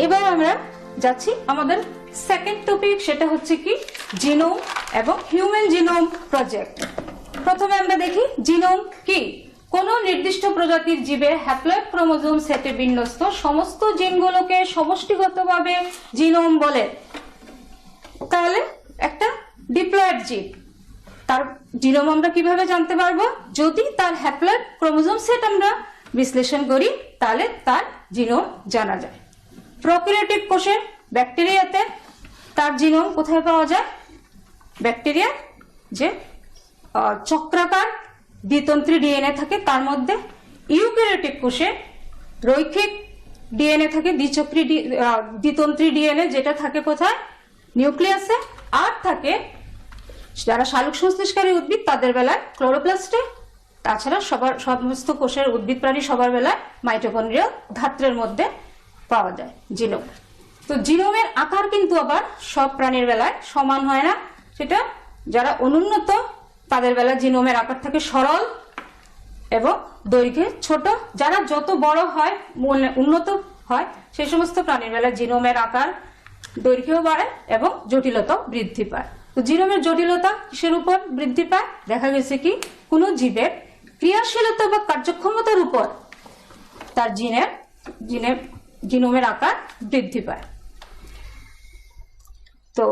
এবার আমরা যাচ্ছি আমাদের সেকেন্ড টপিক, সেটা হচ্ছে কি জিনোম এবং হিউম্যান জিনোম প্রজেক্ট। প্রথমে আমরা দেখি জিনোম কি। কোন নির্দিষ্ট প্রজাতির জীবের হ্যাপ্লয়েড ক্রোমোজোম সেটে বিন্যস্ত সমস্ত জিনগুলোকে সমষ্টিগতভাবে জিনোম বলে। তাহলে একটা ডিপ্লয়েড জীব, তার জিনোম আমরা কিভাবে জানতে পারবো? যদি তার হ্যাপ্লয়েড ক্রোমোজোম সেট আমরা বিশ্লেষণ করি তাহলে তার জিনোম জানা যায়। প্রোক্যারিওটিক কোষের ব্যাকটেরিয়াতে তার জিনোম কোথায় পাওয়া যায়? ব্যাকটেরিয়া যে চক্রাকার দ্বিতন্ত্রী ডিএনএ থাকে তার মধ্যে। ইউক্যারিওটিক কোষে রৈখিক ডিএনএ থাকে, দ্বিতন্ত্রী ডিএনএ যেটা থাকে কোথায়? নিউক্লিয়াসে। আর থাকে যারা শালক সংশ্লেষকারী উদ্ভিদ তাদের বেলায় ক্লোরোপ্লাস্টে। তাছাড়া সমস্ত কোষের উদ্ভিদ প্রাণী সবার বেলায় মাইটোকন্ড্রিয়াল ধাত্রের মধ্যে পাওয়া যায় জিনোম। তো জিনোমের আকার কিন্তু আবার সব প্রাণীর বেলায় সমান হয় না। সেটা যারা অনুন্নত তাদের বেলায় জিনোমের আকার থাকে সরল এবং দৈর্ঘ্যে ছোট। যারা যত বড় হয় উন্নত হয় সেই সমস্ত প্রাণীর বেলায় জিনোমের আকার দৈর্ঘ্যও বাড়ে এবং জটিলতা বৃদ্ধি পায়। তো জিনোমের জটিলতা কিসের উপর বৃদ্ধি পায়? দেখা গেছে কি কোনো জীবের ক্রিয়াশীলতা বা কার্যক্ষমতার উপর তার জিনোমের আকার বৃদ্ধি পায়। তো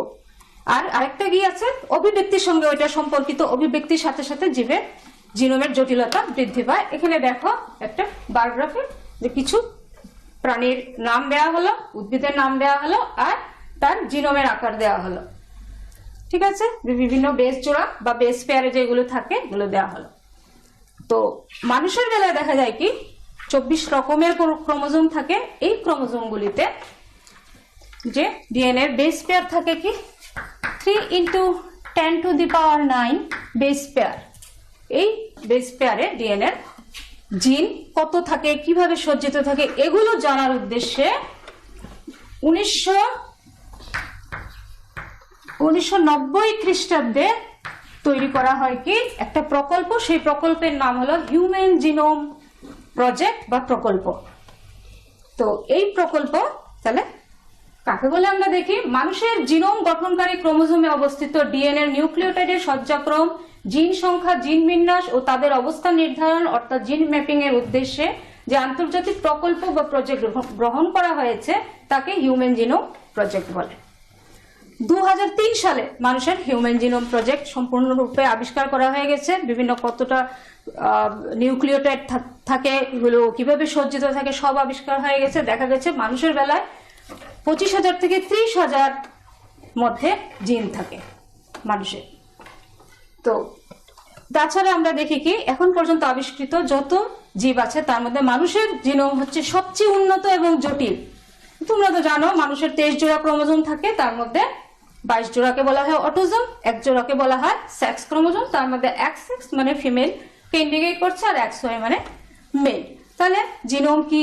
আর আরেকটা কি আছে, অভিব্যক্তির সঙ্গে ওইটা সম্পর্কিত। অভিব্যক্তির সাথে সাথে জীবের জিনোমের জটিলতা বৃদ্ধি পায়। এখানে দেখো একটা বায়োগ্রাফি, যে কিছু প্রাণীর নাম দেওয়া হলো, উদ্ভিদের নাম দেওয়া হলো, আর তার জিনোমের আকার দেওয়া হলো। ঠিক আছে, বিভিন্ন বেস জোড়া বা বেস পেয়ারে যেগুলো থাকে এগুলো দেওয়া হলো। তো মানুষের বেলায় দেখা যায় কি 24 রকমের ক্রোমোজোম থাকে। এই ক্রোমোজোমগুলিতে যে ডিএনএ এর বেস পেয়ার থাকে কি 3 × 10⁹ বেস পেয়ার। এই বেস পেয়ারে ডিএনএ জিন কত থাকে, কিভাবে সজ্জিত থাকে, এগুলো জানার উদ্দেশ্যে 1990 খ্রিস্টাব্দে তৈরি করা হয় কি একটা প্রকল্প। সেই প্রকল্পের নাম হলো হিউম্যান জিনোম প্রজেক্ট বা প্রকল্প। তো এই প্রকল্প তাহলে কাকে বলে আমরা দেখি, মানুষের জিনোম গঠনকারী ক্রোমোজোমে অবস্থিত ডিএনএ নিউক্লিওটাইডের সজ্জাক্রম, জিন সংখ্যা, জিন বিন্যাস ও তাদের অবস্থান নির্ধারণ অর্থাৎ জিন ম্যাপিং এর উদ্দেশ্যে যে আন্তর্জাতিক প্রকল্প বা প্রজেক্ট গ্রহণ করা হয়েছে তাকে হিউম্যান জিনোম প্রজেক্ট বলে। 2003 সালে মানুষের হিউম্যান জিনোম প্রজেক্ট সম্পূর্ণরূপে আবিষ্কার করা হয়ে গেছে। বিভিন্ন কতটা নিউক্লিওটাইড থাকে, এগুলো কিভাবে সজ্জিত থাকে সব আবিষ্কার হয়ে গেছে। দেখা গেছে মানুষের বেলায় 25,000 থেকে 30,000 মধ্যে জিন থাকে মানুষের। তো তাছাড়া আমরা দেখি কি এখন পর্যন্ত আবিষ্কৃত যত জীব আছে তার মধ্যে মানুষের জিনোম হচ্ছে সবচেয়ে উন্নত এবং জটিল। তোমরা তো জানো মানুষের 23 জোড়া ক্রোমোজোম থাকে, তার মধ্যে 22 জোড়াকে বলা হয় অটোজোম, 1 জোড়াকে বলা হয় সেক্স ক্রোমোজোম। তার মধ্যে XX মানে ফিমেল কে ইন্ডিকেট করছে আর XY মানে মেল। তাহলে জিনোম কি,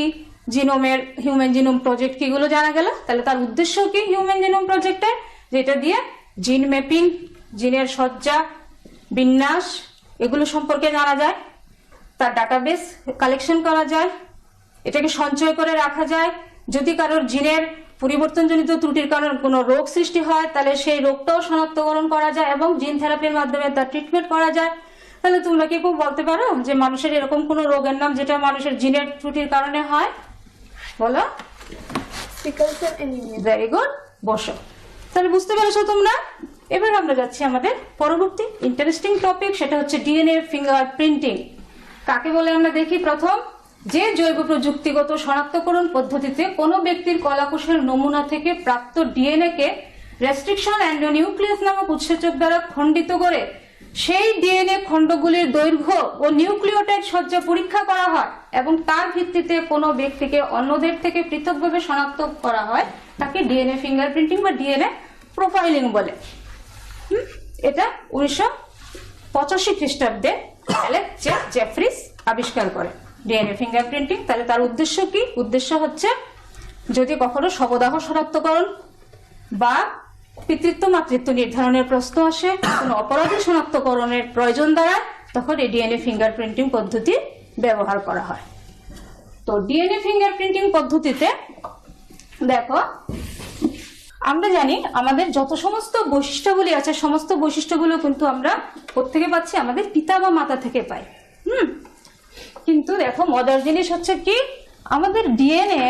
জিনোমের হিউম্যান জিনোম প্রজেক্ট কি, এগুলো জানা গেল। তাহলে তার উদ্দেশ্য কি হিউম্যান জিনোম প্রজেক্টের? যেটা দিয়ে জিন ম্যাপিং, জিনের সজ্জা, বিন্যাস এগুলো সম্পর্কে জানা যায়, তার ডাটাবেস কালেকশন করা যায়, এটাকে সঞ্চয় করে রাখা যায়। যদি কারোর জিনের পরিবর্তনজনিত ত্রুটির কারণে কোনো রোগ সৃষ্টি হয় তাহলে সেই রোগটাও শনাক্তকরণ করা যায় এবং জিন থেরাপির মাধ্যমে তার ট্রিটমেন্ট করা যায়। তাহলে তোমরা কি খুব বলতে পারো যে মানুষের এরকম কোন রোগের নাম যেটা মানুষের জিনের ত্রুটির কারণে হয়? বলো। Sickle cell anaemia. Very good, বসো। তাহলে বুঝতে পেরেছো তোমরা? এবার আমরা যাচ্ছি আমাদের পরবর্তী ইন্টারেস্টিং টপিক, সেটা হচ্ছে ডিএনএ ফিঙ্গার প্রিন্টিং। কাকে বলে আমরা দেখি। প্রথম, যে জৈব প্রযুক্তিগত শনাক্তকরণ পদ্ধতিতে কোনো ব্যক্তির কলাকোষের নমুনা থেকে প্রাপ্ত ডিএনএ কে রেস্ট্রিকশন এন্ডোনিউক্লিয়াস নামক উৎসেচক দ্বারা খণ্ডিত করে সেই ডিএনএ খণ্ডগুলির দৈর্ঘ্য ও নিউক্লিওটাইড সজ্জা পরীক্ষা করা হয় এবং তার ভিত্তিতে কোনো ব্যক্তিকে অন্যদের থেকে পৃথকভাবে শনাক্ত করা হয়, তাকে ডিএনএ ফিঙ্গারপ্রিন্টিং বা ডিএনএ প্রোফাইলিং বলে। এটা 1985 খ্রিস্টাব্দে অ্যালেক্স জেফ্রিস আবিষ্কার করে ডিএনএ ফিঙ্গারপ্রিন্টিং। তাহলে তার উদ্দেশ্য কি? উদ্দেশ্য হচ্ছে যদি কখনো শবদাহ শনাক্তকরণ বা পিতৃত্ব মাতৃত্ব নির্ধারণের প্রশ্ন আসে, কোনো অপরাধী শনাক্তকরণের প্রয়োজন দাঁড়ায়, তখন এই ডিএনএ ফিঙ্গারপ্রিন্টিং পদ্ধতি ব্যবহার করা হয়। তো ডিএনএ ফিঙ্গারপ্রিন্টিং পদ্ধতিতে দেখো, আমরা জানি আমাদের যত সমস্ত বৈশিষ্ট্যগুলি আছে সমস্ত বৈশিষ্ট্যগুলো কিন্তু আমরা কোত্থেকে পাচ্ছি? আমাদের পিতা বা মাতা থেকে পাই। কিন্তু দেখো মজার জিনিস হচ্ছে কি, আমাদের ডিএনএ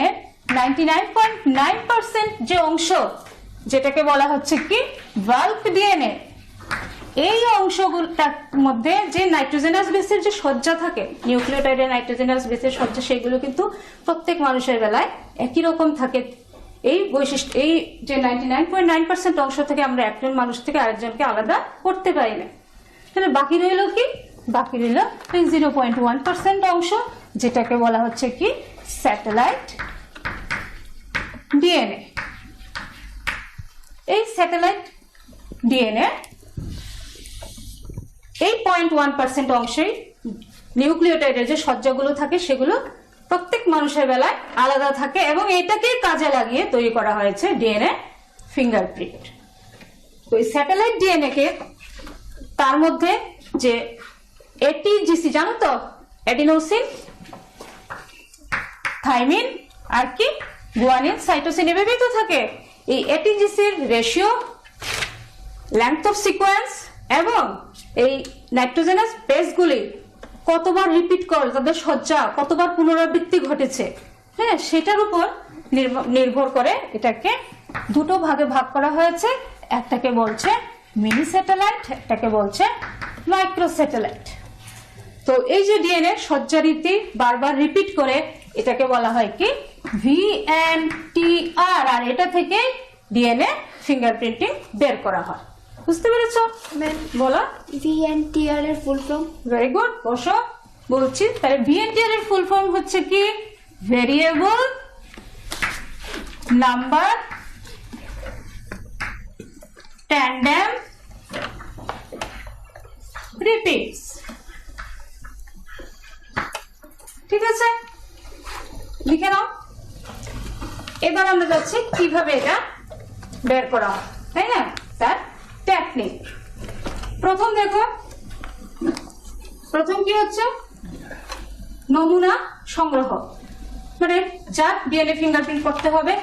99.9% যে অংশ, যেটাকে বলা হচ্ছে কি বাল্ক ডিএনএ, এই অংশগুলোর মধ্যে যে নাইট্রোজেনাস বেসের যে সজ্জা থাকে, নিউক্লিওটাইডের নাইট্রোজেনাস বেসের সজ্জা, সেগুলো কিন্তু প্রত্যেক মানুষের বেলায় একই রকম থাকে। এই বৈশিষ্ট্য, এই যে 99.9% অংশ থেকে আমরা একজন মানুষ থেকে আরেকজনকে আলাদা করতে পারি না। তাহলে বাকি রইল কি? বাকি রইল 0.1% অংশ, যেটাকে বলা হচ্ছে কি স্যাটেলাইট ডিএনএ। এই স্যাটেলাইট ডিএনএ এই 0.1% অংশেই নিউক্লিওটাইডের যে সজ্জাগুলো থাকে সেগুলো প্রত্যেক মানুষের বেলায় আলাদা থাকে, এবং এটাকে কাজে লাগিয়ে তৈরি করা হয়েছে ডিএনএ ফিঙ্গারপ্রিন্ট। তো এই স্যাটেলাইট ডিএনএ কে, তার মধ্যে যে এটিজিসি, জানো তো, অ্যাডিনোসিন, থাইমিন আর কি গুয়ানিন, সাইটোসিন, এভাবেই তো থাকে। এই এটিজিসির রেশিও, লেংথ অফ সিকোয়েন্স এবং এই নাইট্রোজেনাস বেসগুলি কতবার রিপিট করে, তাদের সজ্জা কতবার পুনরাবৃত্তি ঘটেছে, হ্যাঁ, সেটার উপর নির্ভর করে এটাকে দুটো ভাগে ভাগ করা হয়েছে। একটাকে বলছে মিনি স্যাটেলাইট, একটাকে বলছে মাইক্রো স্যাটেলাইট। তো এই যে ডিএনএ সজ্জা রীতি বারবার রিপিট করে, এটাকে বলা হয় কি VNTR, আর এটা থেকে ডিএনএ ফিঙ্গারপ্রিন্টিং বের করা হয়। বুঝতে পেরেছো? বলো VNTR এর ফুল ফর্ম। ভেরি গুড, বসো বলছি। তাহলে VNTR এর ফুল ফর্ম হচ্ছে কি ভেরিয়েবল নাম্বার ট্যান্ডেম রিপিটস। ঠিক আছে, লিখে নাও। এবার আমরা যাচ্ছি কিভাবে এটা বের করা হয়, তাই না? তার টেকনিক। প্রথম দেখো, প্রথম কি হচ্ছে নমুনা সংগ্রহ, মানে যার ডিএনএ ফিঙ্গারপ্রিন্ট করতে হবে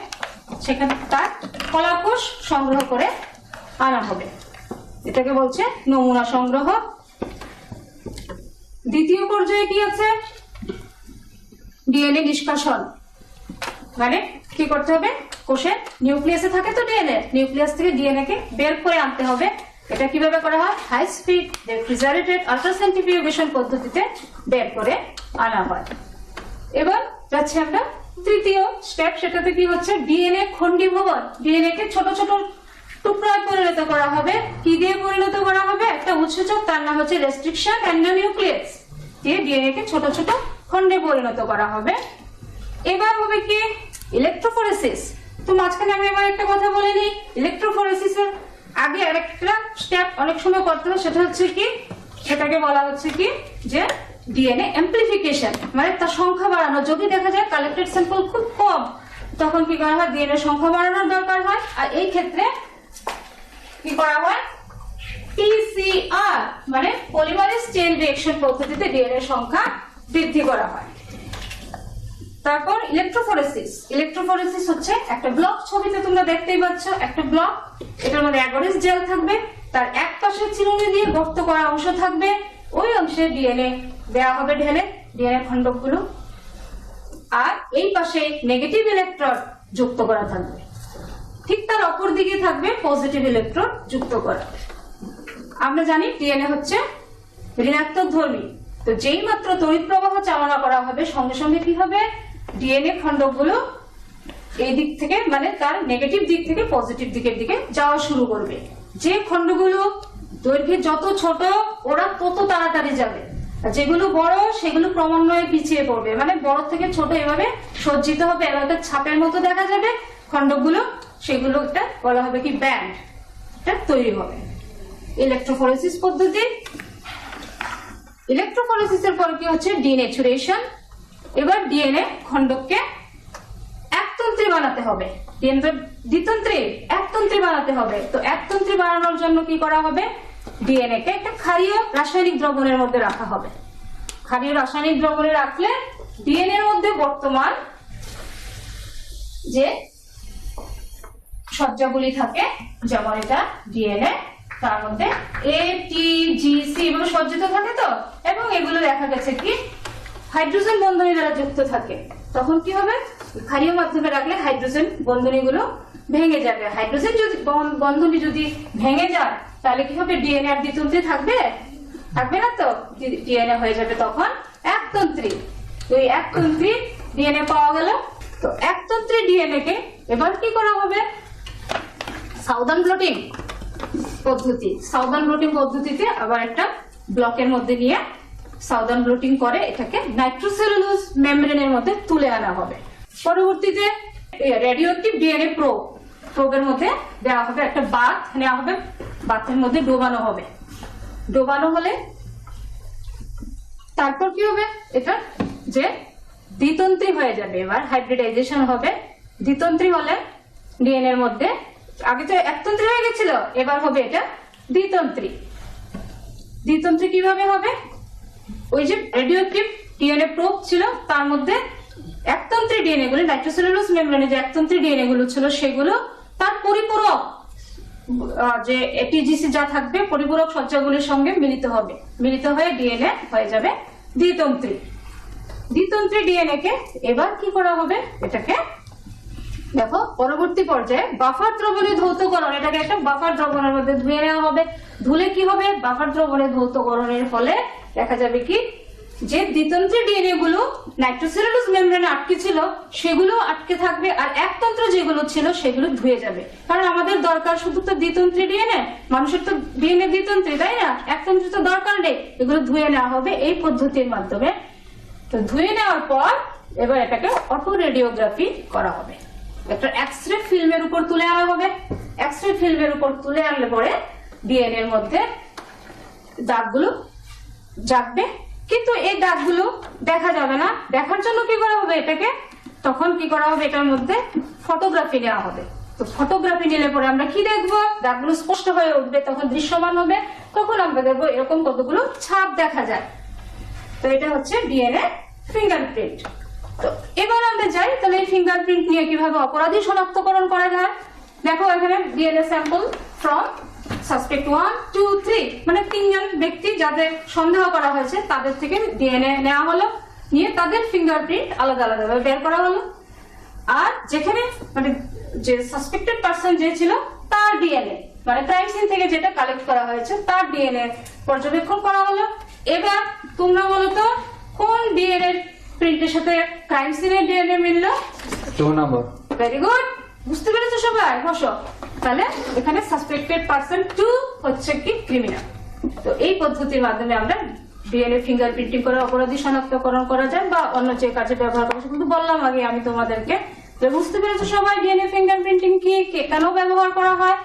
সেখানে তার কলাকোষ সংগ্রহ করে আনা হবে, এটাকে বলছে নমুনা সংগ্রহ। দ্বিতীয় পর্যায়ে কি আছে? ডিএনএ নিষ্কাশন, মানে কি করতে হবে? কোষের নিউক্লিয়াসে থাকে তো ডিএনএ, নিউক্লিয়াস থেকে ডিএনএ কে বের করে আনতে হবে। এটা কিভাবে করা হয়? হাই স্পিড রেফ্রিজারেটেড আল্ট্রাসেন্ট্রিফিউগেশন পদ্ধতিতে বের করে আনা হয়। এবার যাচ্ছি আমরা তৃতীয় স্টেপ, সেটাতে কি হচ্ছে ডিএনএ খণ্ডীভবন। ডিএনএ কে ছোট ছোট টুকরায় পরিণত করা হবে। কি দিয়ে পরিণত করা হবে? একটা উৎসেচক, তার নাম হচ্ছে রেস্ট্রিকশন এন্ডোনিউক্লিয়াস, দিয়ে ডিএনএ কে ছোট ছোট খণ্ডে পরিণত করা হবে। এবার হবে কি ইলেকট্রোফোরেসিস। তো মাঝখানে আমি এবার একটা কথা বলে নিই, ইলেকট্রোফোরেসিসের আগে আরেকটা স্টেপ অনেক সময় করতে হয়, সেটা হচ্ছে কি, সেটাকে বলা হচ্ছে কি যে ডিএনএ অ্যাম্প্লিফিকেশন, মানে তার সংখ্যা বাড়ানো। যদি দেখা যায় কালেক্টেড স্যাম্পল খুব কম, তখন কি করা হয়? ডিএনএ সংখ্যা বাড়ানোর দরকার হয়। আর এই ক্ষেত্রে কি করা হয়? PCR, মানে পলিমারেজ চেইন রিঅ্যাকশন পদ্ধতিতে ডিএনএ সংখ্যা বৃদ্ধি করা হয়। তারপর ইলেকট্রোফোরেসিস। ইলেকট্রোফোরেসিস হচ্ছে একটা ব্লক, ছবিতে তোমরা দেখতেই পাচ্ছ একটা ব্লক, এটার মধ্যে অ্যাগোনিস্ট জেল থাকবে, তার এক পাশে চিরুনি দিয়ে গর্ত করা অংশ থাকবে, ওই অংশে ডিএনএ দেওয়া হবে ঢেলে, ডিএনএ খণ্ডকগুলো, আর এই পাশে নেগেটিভ ইলেকট্রন যুক্ত করা থাকবে, ঠিক তার অপর দিকে থাকবে পজিটিভ ইলেকট্রন যুক্ত করা। আমরা জানি ডিএনএ হচ্ছে ঋণাত্মক ধর্মী, তো যেই মাত্র তড়িৎ প্রবাহ চালনা করা হবে সঙ্গে সঙ্গে কি হবে? ডিএনএ খণ্ডকগুলো এই দিক থেকে, মানে তার নেগেটিভ দিক থেকে পজিটিভ দিকের দিকে যাওয়া শুরু করবে। যে খণ্ডগুলো দৈর্ঘ্যে যত ছোট ওরা তত তাড়াতাড়ি যাবে, আর যেগুলো বড় সেগুলো ক্রমান্বয়ে পিছিয়ে পড়বে, মানে বড় থেকে ছোট এভাবে সজ্জিত হবে, এভাবে ছাপের মতো দেখা যাবে খণ্ডগুলো, সেগুলো একটা বলা হবে কি ব্যান্ড, এটা তৈরি হবে ইলেকট্রোফোরেসিস পদ্ধতি। ইলেকট্রোফোরেসিসের পর কি হচ্ছে? ডিনেচুরেশন। এবার ডিএনএ খণ্ডককে একতন্ত্রী বানাতে হবে, ডিএনএ দ্বিতন্ত্রী একতন্ত্রী বানাতে হবে। তো একতন্ত্রী বানানোর জন্য কি করা হবে? ডিএনএ কে একটা ক্ষারীয় রাসায়নিক দ্রবণের মধ্যে রাখা হবে। ক্ষারীয় রাসায়নিক দ্রবণে রাখলে ডিএনএ এর মধ্যে বর্তমান যে সজ্জাগুলি থাকে, যেমন এটা ডিএনএ, তার মধ্যে এ টি জি সি এগুলো সজ্জিত থাকে তো, এবং এগুলো দেখা গেছে কি হাইড্রোজেন বন্ধনী দ্বারা যুক্ত থাকে। তখন কি হবে, ক্ষারীয় মাধ্যমে রাখলে হাইড্রোজেন বন্ধনীগুলো ভেঙে যাবে। হাইড্রোজেন যদি বন্ধনী যদি ভেঙে যায় তাহলে কি হবে, ডিএনএ আর দ্বিতন্ত্রী থাকবে না তো, ডিএনএ হয়ে যাবে তখন একতন্ত্রী। তো এই একতন্ত্রী ডিএনএ পাওয়া গেল। তো একতন্ত্রী ডিএনএ কে এবার কি করা হবে, সাউদার্ন ব্লটিং পদ্ধতি। সাউদার্ন ব্লটিং পদ্ধতিতে আবার একটা ব্লকের মধ্যে নিয়ে সাউদার্ন ব্লটিং করে এটাকে নাইট্রোসেলুলোজ মেমব্রেনের মধ্যে তুলে আনা হবে। পরবর্তীতে রেডিওঅ্যাক্টিভ ডিএনএ প্রোবের মধ্যে দেওয়া হবে, একটা বাথ নেওয়া হবে, বাথের মধ্যে ডোবানো হবে। ডোবানো হলে তারপর কি হবে, এটা যে দ্বিতন্ত্রী হয়ে যাবে, এবার হাইব্রিডাইজেশন হবে। দ্বিতন্ত্রী হলে ডিএনএ এর মধ্যে, আগে তো একতন্ত্রী হয়ে গেছিল, এবার হবে এটা দ্বিতন্ত্রী। দ্বিতন্ত্রী কিভাবে হবে, ওই যে রেডিওঅ্যাক্টিভ ডিএনএ প্রোব ছিল তার মধ্যে একতন্ত্রী ডিএনএ গুলো, নাইট্রোসেলুলোজ মেমব্রেনে যে একতন্ত্রী ডিএনএ গুলো ছিল সেগুলো তার পরিপূরক যে এটিজিসি যা থাকবে পরিপূরক সজ্জাগুলির সঙ্গে মিলিত হবে, মিলিত হয়ে ডিএনএ হয়ে যাবে দ্বিতন্ত্রী। দ্বিতন্ত্রী ডিএনএ কে এবার কি করা হবে, এটাকে দেখো পরবর্তী পর্যায়ে বাফার দ্রবণে ধৌতকরণ, এটাকে একটা বাফার দ্রবণের মধ্যে ধুয়ে নেওয়া হবে। ধুলে কি হবে, বাফার দ্রবণে ধৌতকরণের ফলে দেখা যাবে কি যে দ্বিতন্ত্রী ডিএনএ গুলো নাইট্রোসেলুলোজ মেমব্রেনে আটকে ছিল সেগুলো আটকে থাকবে, আর একতন্ত্র যেগুলো ছিল সেগুলো ধুয়ে যাবে। কারণ আমাদের দরকার শুধু তো দ্বিতন্ত্রী ডিএনএ, মানুষের তো ডিএনএ দ্বিতন্ত্রী, তাই না, একতন্ত্রী তো দরকার নেই। এগুলো ধুয়ে নেওয়া হবে এই পদ্ধতির মাধ্যমে। তো ধুয়ে নেওয়ার পর এবার এটাকে অটো রেডিওগ্রাফি করা হবে, একটা এক্সরে ফিল্মের উপর তুলে আনা হবে। এক্সরে ফিল্মের উপর তুলে আনলে পরে ডিএনএ এর মধ্যে দাগগুলো জাগবে, কিন্তু এই দাগগুলো দেখা যাবে না। দেখার জন্য কি করা হবে, এটাকে তখন কি করা হবে, এটার মধ্যে ফটোগ্রাফি নেওয়া হবে। তো ফটোগ্রাফি নিলে পরে আমরা কি দেখবো, দাগগুলো স্পষ্ট হয়ে উঠবে, তখন দৃশ্যমান হবে। তখন আমরা দেখবো এরকম কতগুলো ছাপ দেখা যায়। তো এটা হচ্ছে ডিএনএ ফিঙ্গারপ্রিন্ট। তো এবার আমরা যাই, তাহলে এই ফিঙ্গারপ্রিন্ট নিয়ে কিভাবে অপরাধী শনাক্তকরণ করা যায়। দেখো এখানে ডিএনএ স্যাম্পল ফ্রম সাসপেক্ট 1, 2, 3 মানে 3 জন ব্যক্তি যাদের সন্দেহ করা হয়েছে তাদের থেকে ডিএনএ নেওয়া হলো, নিয়ে তাদের ফিঙ্গারপ্রিন্ট আলাদা আলাদা ভাবে বের করা হলো। আর যেখানে মানে যে সাসপেক্টেড পারসন যে ছিল তার ডিএনএ মানে ক্রাইম সিন থেকে যেটা কালেক্ট করা হয়েছে তার ডিএনএ পর্যবেক্ষণ করা হলো। এবার তোমরা বলো তো কোন ডিএনএ প্রিন্টের সাথে ক্রাইম সিনের ডিএনএ মিললো? 2 নম্বর। ভেরি গুড, বুঝতে পেরেছো সবাই? বসো। তাহলে এখানে সাসপেক্টেড পারসন 2 হচ্ছে কি ক্রিমিনাল। তো এই পদ্ধতির মাধ্যমে আমরা ডিএনএ ফিঙ্গারপ্রিন্টিং করে অপরাধী শনাক্তকরণ করা যায় বা অন্য যে কাজে ব্যবহার করা যায়। কিন্তু বললাম আগে আমি তোমাদেরকে, বুঝতে পেরেছো সবাই ডিএনএ ফিঙ্গারপ্রিন্টিং কি, কেন ব্যবহার করা হয়?